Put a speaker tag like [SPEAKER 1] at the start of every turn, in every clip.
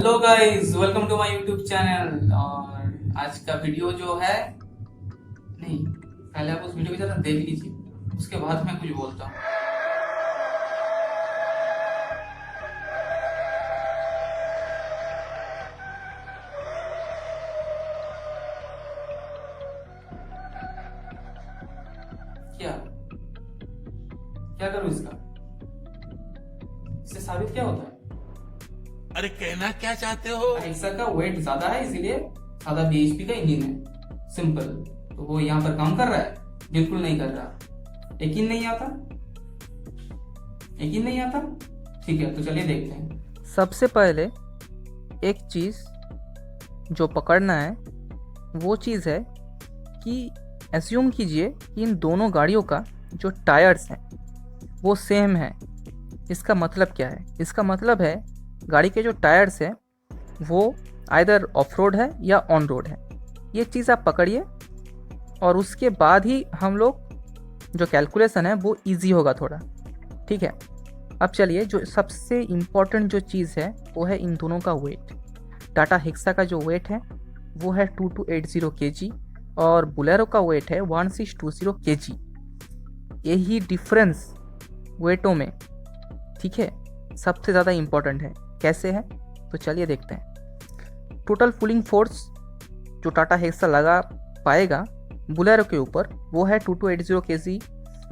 [SPEAKER 1] Hello guys, welcome to my YouTube channel. और आज का वीडियो जो है, नहीं, पहले आप उस वीडियो की तरह देख लीजिए, उसके बाद मैं कुछ बोलता हूँ। क्या क्या करूँ इसका? इससे साबित क्या होता है?
[SPEAKER 2] अरे कहना क्या चाहते हो?
[SPEAKER 1] हेक्सा का वेट ज्यादा है, इसीलिए सादा बीएचपी का इंजन है। सिंपल। तो वो यहाँ पर काम कर रहा है? बिल्कुल नहीं कर रहा। यकीन नहीं आता? यकीन नहीं आता? ठीक है, तो चलिए देखते हैं।
[SPEAKER 3] सबसे पहले एक चीज़ जो पकड़ना है वो चीज़ है कि एज्यूम कीजिए कि इन दोनों गाड़ियों का जो टायर्स हैं वो सेम है। इसका मतलब क्या है? इसका मतलब है गाड़ी के जो टायर्स हैं वो आइदर ऑफ रोड है या ऑन रोड है। ये चीज़ आप पकड़िए और उसके बाद ही हम लोग जो कैलकुलेशन है वो इजी होगा थोड़ा। ठीक है, अब चलिए, जो सबसे इम्पॉर्टेंट जो चीज़ है वो है इन दोनों का वेट। टाटा हेक्सा का जो वेट है वो है 2280 kg और बुलेरो का वेट है 1620 kg। यही डिफरेंस वेटों में, ठीक है, सबसे ज़्यादा इम्पॉर्टेंट है। कैसे है? तो चलिए देखते हैं। टोटल पुलिंग फोर्स जो टाटा हेक्सा लगा पाएगा बुलेरो के ऊपर वो है 2280 kg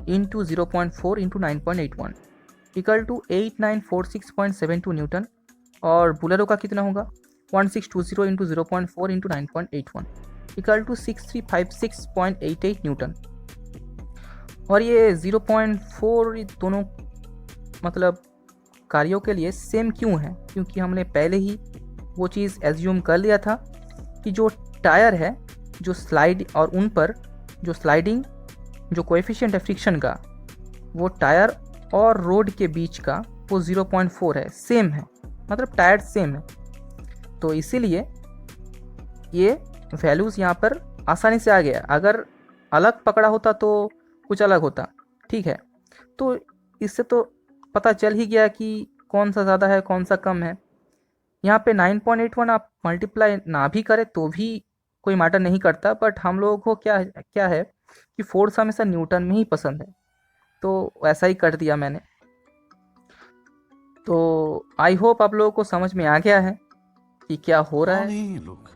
[SPEAKER 3] into 0.4 into 9.81 equal to 8946.72 newton. और बुलेरो का कितना होगा? 1620 into 0.4 into 9.81 equal to 6356.88 newton. और ये 0.4 दोनों मतलब कार्यों के लिए सेम क्यों है? क्योंकि हमने पहले ही वो चीज़ एज्यूम कर लिया था कि जो टायर है जो स्लाइड और उन पर जो स्लाइडिंग जो कोएफिशिएंट है फ्रिक्शन का वो टायर और रोड के बीच का वो 0.4 है, सेम है, मतलब टायर सेम है। तो इसीलिए ये वैल्यूज़ यहाँ पर आसानी से आ गया। अगर अलग पकड़ा होता तो कुछ अलग होता। ठीक है, तो इससे तो पता चल ही गया कि कौन सा ज़्यादा है कौन सा कम है। यहाँ पे 9.81 आप मल्टीप्लाई ना भी करें तो भी कोई मैटर नहीं करता, बट हम लोगों को क्या क्या है कि फोर्स हमेशा न्यूटन में ही पसंद है, तो ऐसा ही कर दिया मैंने। तो आई होप आप लोगों को समझ में आ गया है कि क्या हो रहा
[SPEAKER 2] कौन
[SPEAKER 3] है।
[SPEAKER 2] है ये लोग?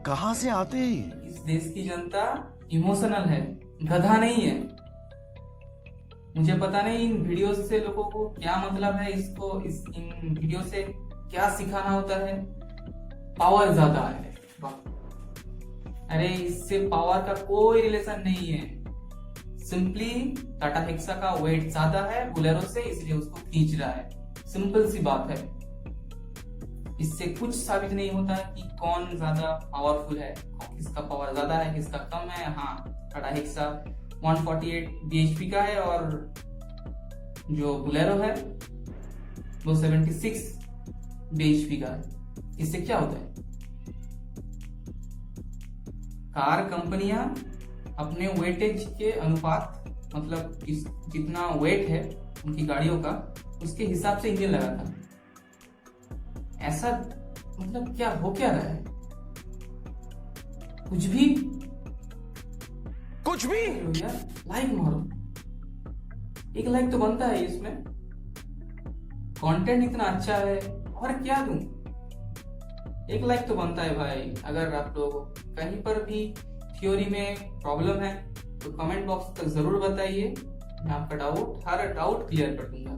[SPEAKER 2] कहां से आते हैं ये?
[SPEAKER 1] इस देश की जनता इमोशनल है, गधा नहीं है। मुझे पता नहीं इन वीडियो से लोगों को क्या मतलब है, इसको इन वीडियो से क्या सिखाना होता है। पावर ज्यादा है, अरे इससे पावर का कोई रिलेशन नहीं है। सिंपली टाटा हेक्सा का वेट ज्यादा है बुलेरो से, इसलिए उसको खींच रहा है। सिंपल सी बात है। इससे कुछ साबित नहीं होता कि कौन ज्यादा पावरफुल है, किसका पावर ज्यादा है किसका कम है। हाँ, टाटा हेक्सा 148 bhp का है और जो बुलेरो है वो 76 bhp का है। इससे क्या होता है? कार कंपनियां अपने वेटेज के अनुपात, मतलब जितना वेट है उनकी गाड़ियों का, उसके हिसाब से इंजन लगाता है। ऐसा मतलब क्या हो क्या रहा है? कुछ भी यार। लाइक मारो, एक लाइक तो बनता है इसमें। कंटेंट इतना अच्छा है, और क्या दूं? एक लाइक तो बनता है भाई। अगर आप लोग कहीं पर भी थ्योरी में प्रॉब्लम है तो कमेंट बॉक्स तक जरूर बताइए। मैं आपका डाउट, हर डाउट क्लियर कर दूंगा।